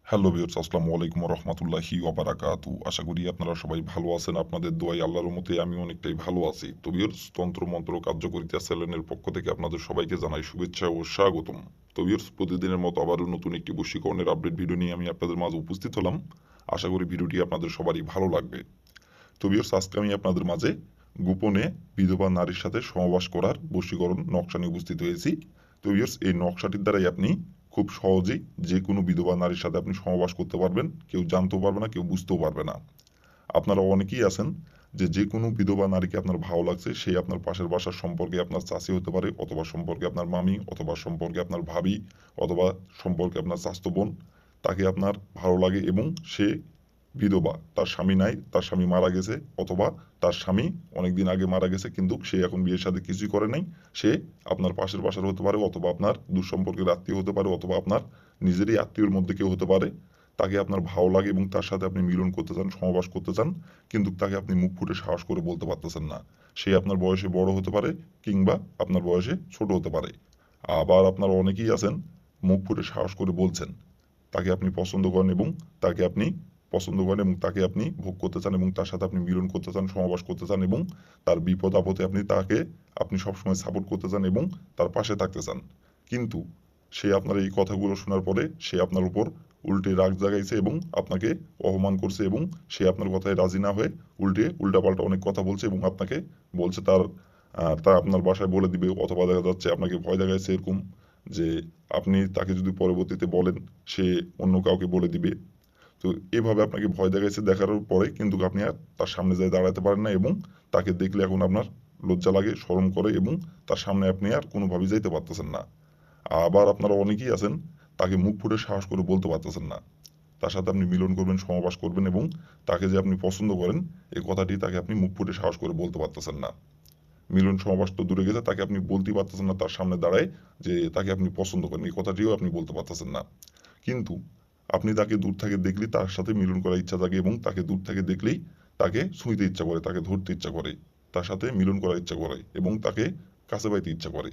Hello viewers, আসসালামু আলাইকুম ওয়া রাহমাতুল্লাহি ওয়া বারাকাতু। আশা করি আপনারা সবাই ভালো আছেন। আপনাদের দোয়ায় আল্লাহর রহমতে আমি অনেকটাই ভালো আছি। তো ভিউয়ার্স, তন্ত্র মন্ত্র কার্যকরিতা চ্যানেলের পক্ষ থেকে আপনাদের সবাইকে জানাই শুভেচ্ছা ও স্বাগতম। তো ভিউয়ার্স, প্রতিদিনের মতো আবারও নতুন একটি বশীকরণের আপডেট ভিডিও নিয়ে আমি আপনাদের মাঝে উপস্থিত হলাম। আশা করি ভিডিওটি আপনাদের সবারই ভালো লাগবে। তো ভিউয়ার্স, আজকে আমি আপনাদের মাঝে গোপনে বিধবা নারীর সাথে সহবাস করার বশীকরণ নকশা নিয়ে উপস্থিত হয়েছি। তো ভিউয়ার্স, এই নকশাটির দ্বারাই আপনি খুব সহজেই যে কোনো বিধবা নারীর সাথে আপনি সহবাস করতে পারবেন। কেউ জানতেও পারবে না, কেউ বুঝতেও পারবে না। আপনারা অনেকেই আছেন যে যে কোনো বিধবা নারীকে আপনার ভালো লাগছে, সে আপনার পাশের বাসার সম্পর্কে আপনার চাচি হতে পারে, অথবা সম্পর্কে আপনার মামি, অথবা সম্পর্কে আপনার ভাবি, অথবা সম্পর্কে আপনার চাচাতো বোন। তাকে আপনার ভালো লাগে এবং সে বিধবা, তার স্বামী নাই, তার স্বামী মারা গেছে, অথবা তার স্বামী অনেকদিন আগে মারা গেছে কিন্তু সে এখন বিয়ের সাথে কিছুই করে নাই। সে আপনার পাশের বাসার হতে পারে, অথবা আপনার দুঃসম্পর্কের আত্মীয় হতে পারে, অথবা আপনার নিজেরই আত্মীয়র মধ্যে কেউ হতে পারে। তাকে আপনার ভালো লাগে এবং তার সাথে আপনি মিলন করতে চান, সহবাস করতে চান, কিন্তু তাকে আপনি মুখ ফুটে সাহস করে বলতে পারতেছেন না। সে আপনার বয়সে বড় হতে পারে, কিংবা আপনার বয়সে ছোট হতে পারে। আবার আপনারা অনেকেই আছেন মুখ ফুটে সাহস করে বলছেন, তাকে আপনি পছন্দ করেন এবং তাকে আপনি পছন্দ করেন এবং তাকে আপনি ভোগ করতে চান এবং তার সাথে আপনি মিলন করতে চান, সহবাস করতে চান, এবং তার বিপদ আপদে আপনি সবসময় সাপোর্ট করতে চান এবং তার পাশে থাকতে চান। কিন্তু সে আপনার এই কথাগুলো শোনার পরে সে আপনার উপর উল্টে রাগ জাগাইছে এবং আপনাকে অপমান করছে, এবং সে আপনার কথায় রাজি না হয়ে উল্টাপাল্টা অনেক কথা বলছে এবং আপনাকে বলছে তা আপনার বাসায় বলে দিবে, অথবা দেখা যাচ্ছে আপনাকে ভয় দেখাইছে এরকম যে আপনি তাকে যদি পরবর্তীতে বলেন সে অন্য কাউকে বলে দিবে। তো এভাবে আপনাকে ভয় দেখাইছে, দেখার পরে কিন্তু আপনি আর তার সামনে যেয়ে দাঁড়াতে পারেন না, এবং তাকে দেখলে এখন আপনার লজ্জা লাগে, শরম করে, এবং তার সামনে আপনি আর কোনোভাবেই যাইতে পারতেছেন না। আবার আপনারা অনেকেই আছেন তাকে মুখ ফুটে সাহস করে বলতে পারতেছেন না। তার সাথে আপনি মিলন করবেন, সহবাস করবেন, এবং তাকে যে আপনি পছন্দ করেন এই কথাটি তাকে আপনি মুখ ফুটে সাহস করে বলতে পারতেছেন না। মিলন সমাবেশ তো দূরে গেছে, তাকে আপনি বলতেই পারতেছেন না তার সামনে দাঁড়ায় যে তাকে আপনি পছন্দ করেন, এই কথাটিও আপনি বলতে পারতেছেন না। কিন্তু আপনি তাকে দূর থেকে দেখলেই তার সাথে মিলন করার ইচ্ছা জাগে, এবং তাকে দূর থেকে দেখলেই তাকে ছুঁইতে ইচ্ছা করে, তাকে ধরতে ইচ্ছা করে, তার সাথে মিলন করার ইচ্ছা করে, এবং তাকে কাছে পাইতে ইচ্ছা করে।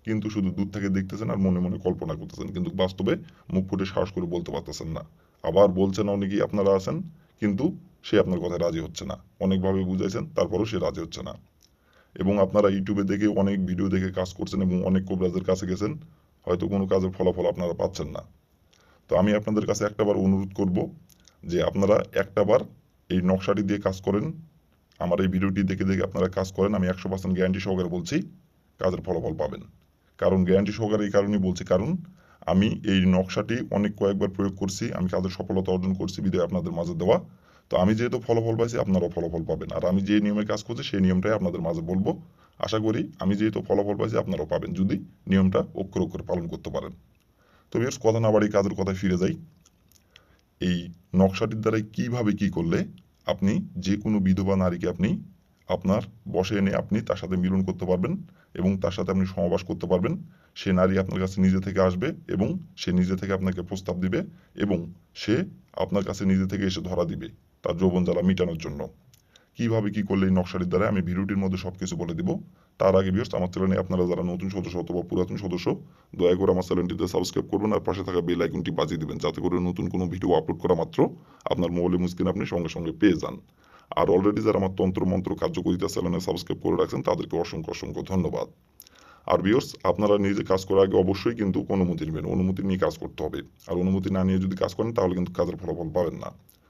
কিন্তু শুধু দূর থেকে দেখতেছেন আর মনে মনে কল্পনা করতেছেন, কিন্তু বাস্তবে মুখ ফুটে সাহস করে বলতে পারতেছেন না। আবার বলছেন অনেকেই আপনারা আছেন, কিন্তু সে আপনার কথায় রাজি হচ্ছে না। অনেকভাবে বুঝাইছেন, তারপরও সে রাজি হচ্ছে না। এবং আপনারা ইউটিউবে দেখে অনেক ভিডিও দেখে কাজ করছেন এবং অনেক কবিরাজের কাছে গেছেন, হয়তো কোনো কাজের ফলাফল আপনারা পাচ্ছেন না। তো আমি আপনাদের কাছে একটাবার অনুরোধ করব যে আপনারা একটাবার এই নকশাটি দিয়ে কাজ করেন। আমার এই ভিডিওটি দেখে দেখে আপনারা কাজ করেন, আমি 100% গ্যারান্টি সহকারে বলছি কাজের ফলাফল পাবেন। কারণ গ্যারান্টি সহকারে এই কারণেই বলছি, কারণ আমি এই নকশাটি অনেক কয়েকবার প্রয়োগ করছি, আমি কাজের সফলতা অর্জন করছি বিধায় আপনাদের মাঝে দেওয়া। তো আমি যেহেতু ফলাফল পাইছি, আপনারাও ফলাফল পাবেন, আর আমি যে নিয়মে কাজ করছি সেই নিয়মটাই আপনাদের মাঝে বলবো। আশা করি আমি যেহেতু ফলাফল পাইছি আপনারাও পাবেন, যদি নিয়মটা অক্ষরে অক্ষরে পালন করতে পারেন। তো বেশ কথা না বাড়ি কাজের কথায় ফিরে যাই। এই নকশাটির দ্বারাই কিভাবে কি করলে আপনি যে কোনো বিধবা নারীকে আপনি আপনার বশে এনে আপনি তার সাথে মিলন করতে পারবেন, এবং তার সাথে আপনি সহবাস করতে পারবেন। সে নারী আপনার কাছে নিজে থেকে আসবে, এবং সে নিজে থেকে আপনাকে প্রস্তাব দিবে, এবং সে আপনার কাছে নিজে থেকে এসে ধরা দিবে তার যৌবন জ্বালা মিটানোর জন্য। কিভাবে কি করলে এই নকশাটির দ্বারা আমি ভিডিওটির মধ্যে সবকিছু বলে দিব। তার আগে ভিউয়ার্স, আমার চ্যানেলে আপনারা যারা নতুন সদস্য অথবা পুরাতন সদস্য, দয়া করে আমার চ্যানেলটিতে সাবস্ক্রাইব করবেন আর পাশে থাকা বেল আইকনটি বাজিয়ে দিবেন, যাতে করে নতুন কোনো ভিডিও আপলোড করা মাত্র আপনার মোবাইলে স্ক্রিনে আপনি সঙ্গে সঙ্গে পেয়ে যান। আর অলরেডি যারা আমার তন্ত্র মন্ত্র কার্যকরিতা চ্যানেলে সাবস্ক্রাইব করে রাখছেন তাদেরকে অসংখ্য অসংখ্য ধন্যবাদ। আর ভিউয়ার্স, আপনারা নিজে কাজ করার আগে অবশ্যই কিন্তু অনুমতি নেবেন, অনুমতি নিয়ে কাজ করতে হবে। আর অনুমতি না নিয়ে যদি কাজ করেন তাহলে কিন্তু কাজের ফলাফল পাবেন না।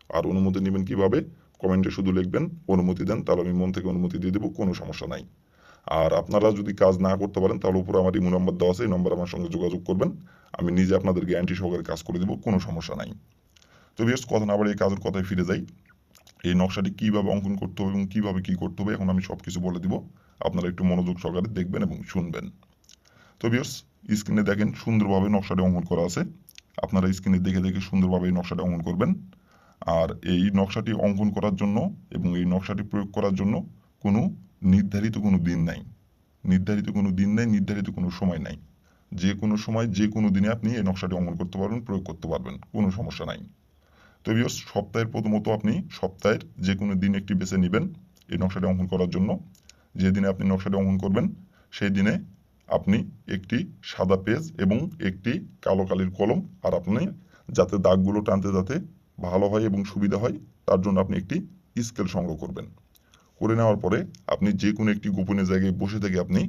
আর অনুমতি নেবেন কিভাবে? কমেন্টে শুধু লিখবেন অনুমতি দেন, তাহলে আমি মন থেকে অনুমতি দিয়ে দেবো, কোনো সমস্যা নাই। আর আপনারা যদি কাজ না করতে পারেন তাহলে উপরে আমার ইমো নাম্বার দেওয়া আছে, এই নম্বরে আমার সঙ্গে যোগাযোগ করবেন। আমি নিজে আপনাদের গ্যারান্টি সহকারে কাজ করে দেবো, কোনো সমস্যা নাই। তো ভিউয়ার্স, কথা না বাড়িয়ে কাজের কথায় ফিরে যাই। এই নকশাটি কিভাবে অঙ্কন করতে হবে এবং কিভাবে কি করতে হবে এখন আমি সবকিছু বলে দিব। আপনারা একটু মনোযোগ সহকারে দেখবেন এবং শুনবেন। তো ভিউয়ার্স, স্ক্রিনে দেখেন সুন্দরভাবে নকশাটি অঙ্কন করা আছে। আপনারা স্ক্রিনে দেখে দেখে সুন্দরভাবে এই নকশাটি অঙ্কন করবেন। আর এই নকশাটি অঙ্কন করার জন্য এবং এই নকশাটি প্রয়োগ করার জন্য কোনো নির্ধারিত কোনো দিন নাই। নির্ধারিত কোনো দিন নাই, নির্ধারিত কোনো সময় নাই। যে কোনো সময় যে কোনো দিনে আপনি এই নকশাটি অঙ্কন করতে পারবেন, প্রয়োগ করতে পারবেন, কোনো সমস্যা নাই। তো ভিউয়ার্স, সপ্তাহের প্রথমত আপনি সপ্তাহের যে কোনো দিন একটি বেছে নেবেন এই নকশাটি অঙ্কন করার জন্য। যে দিনে আপনি নকশাটি অঙ্কন করবেন সেই দিনে আপনি একটি সাদা পেজ এবং একটি কালো কালির কলম আর আপনি যাতে দাগগুলো টানতে যাতে ভালো হয় এবং সুবিধা হয়, তার জন্য আপনি একটি স্কেল সংগ্রহ করবেন। করে নেওয়ার পরে আপনি যে কোনো একটি গোপনীয় জায়গায় বসে থেকে আপনি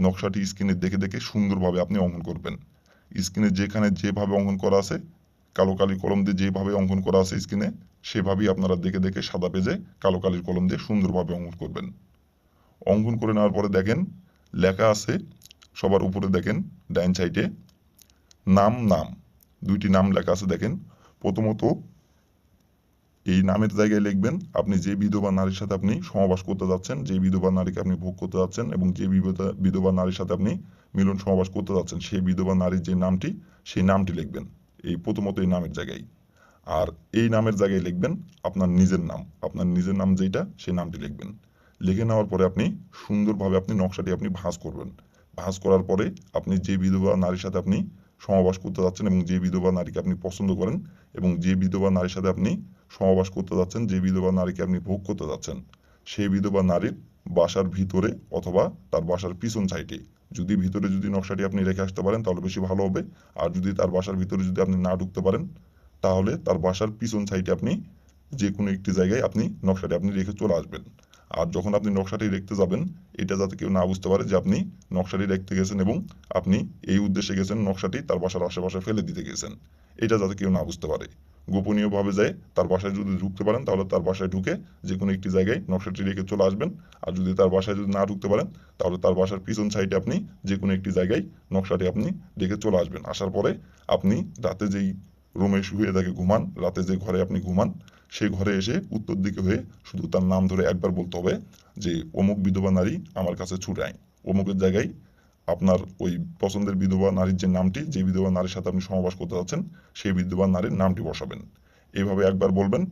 নকশাটি স্ক্রিনে দেখে দেখে সুন্দরভাবে আপনি অঙ্কন করবেন। স্ক্রিনে যেখানে যেভাবে অঙ্কন করা আছে, কালো কালির কলম দিয়ে যেভাবে অঙ্কন করা আছে স্ক্রিনে, সেভাবেই আপনারা দেখে দেখে সাদা পেজে কালো কালির কলম দিয়ে সুন্দরভাবে অঙ্কন করবেন। অঙ্কন করে নেওয়ার পরে দেখেন লেখা আছে সবার উপরে, দেখেন ডাইন সাইডে নাম নাম দুইটি নাম লেখা আছে। দেখেন প্রথমত এই নামের জায়গায় লিখবেন আপনি যে বিধবা নারীর সাথে আপনি সহবাস করতে যাচ্ছেন, যে বিধবা নারীকে আপনি ভোগ করতে যাচ্ছেন এবং যে বিধবা নারীর সাথে আপনি মিলন সহবাস করতে যাচ্ছেন, সেই বিধবা নারীর যে নামটি, সেই নামটি লিখবেন এই প্রথমত এই নামের জায়গায়। আর এই নামের জায়গায় লিখবেন আপনার নিজের নাম, আপনার নিজের নাম যেটা সেই নামটি লিখবেন। লিখে নেওয়ার পরে আপনি সুন্দরভাবে আপনি নকশাটি আপনি ভাঁজ করবেন। ভাঁজ করার পরে আপনি যে বিধবা নারীর সাথে আপনি সহবাস করতে যাচ্ছেন এবং যে বিধবা নারীকে আপনি পছন্দ করেন এবং যে বিধবা নারীর সাথে আপনি সহবাস করতে যাচ্ছেন, যে বিধবা নারীকে আপনি ভোগ করতে যাচ্ছেন, সেই বিধবা নারীর বাসার ভিতরে অথবা তার বাসার পিছন সাইডে, যদি ভিতরে যদি নকশাটি আপনি রেখে আসতে পারেন তাহলে বেশি ভালো হবে। আর যদি তার বাসার ভিতরে যদি আপনি না ঢুকতে পারেন তাহলে তার বাসার পিছন সাইডে আপনি যে কোনো একটি জায়গায় আপনি নকশাটি আপনি রেখে চলে আসবেন। আর যখন আপনি নকশাটি রেখতে যাবেন, এটা যাতে কেউ না বুঝতে পারে যে আপনি নকশাটি রেখতে গেছেন এবং আপনি এই উদ্দেশ্যে গেছেন নকশাটি তার বাসার আশেপাশে ফেলে দিতে গেছেন, এটা যাতে কেউ না বুঝতে পারে। গোপনীয়ভাবে যায় তার বাসায় যদি ঢুকতে পারেন তাহলে তার বাসায় ঢুকে যে কোনো একটি জায়গায় নকশাটি রেখে চলে আসবেন। আর যদি তার বাসায় যদি না ঢুকতে পারেন তাহলে তার বাসার পিছন সাইডে আপনি যে কোনো একটি জায়গায় নকশাটি আপনি রেখে চলে আসবেন। আসার পরে আপনি রাতে যেই রুমে শুয়ে থাকে ঘুমান, রাতে যে ঘরে আপনি ঘুমান, সেই ঘরে এসে উত্তর দিকে হয়ে শুধু তার নাম ধরে একবার বলতে হবে যে অমুক বিধবা নারী আমার কাছে ছুটে আয়। অমুকের জায়গায় আপনার ওই পছন্দের বিধবা নারীর যে নামটি, যে বিধবা নারীর সাথে আপনি সহবাস করতে যাচ্ছেন, সেই বিধবা নারীর নামটি বসাবেন। এইভাবে একবার বলবেন।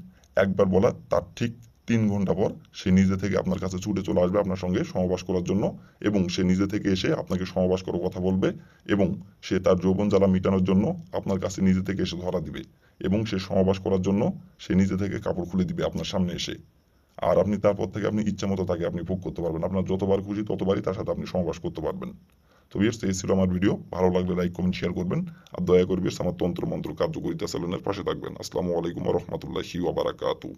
একবার বলা তার ঠিক 3 ঘন্টা পর সে নিজে থেকে আপনার কাছে ছুটে চলে আসবে আপনার সঙ্গে সহবাস করার জন্য এবং সে নিজে থেকে এসে আপনাকে সহবাস করার কথা বলবে এবং সে তার যৌবন জ্বালা মিটানোর জন্য আপনার কাছে নিজে থেকে এসে ধরা দিবে এবং সে সহবাস করার জন্য সে নিজে থেকে কাপড় খুলে দিবে আপনার সামনে এসে। আর আপনি তারপর থেকে আপনি ইচ্ছা মতো তাকে আপনি ভোগ করতে পারবেন। আপনার যতবার খুশি ততবারই তার সাথে আপনি সহবাস করতে পারবেন। তো ভিউয়ার্স, এই ছিল আমার ভিডিও। ভালো লাগলে লাইক কমেন্ট শেয়ার করবেন। আর দয়া করে ভিউয়ার্স আমার তন্ত্র মন্ত্র কার্যকরিতা চ্যানেলের পাশে থাকবেন। আসসালামু আলাইকুম ওয়া রাহমাতুল্লাহি ওয়া বারাকাতুহু।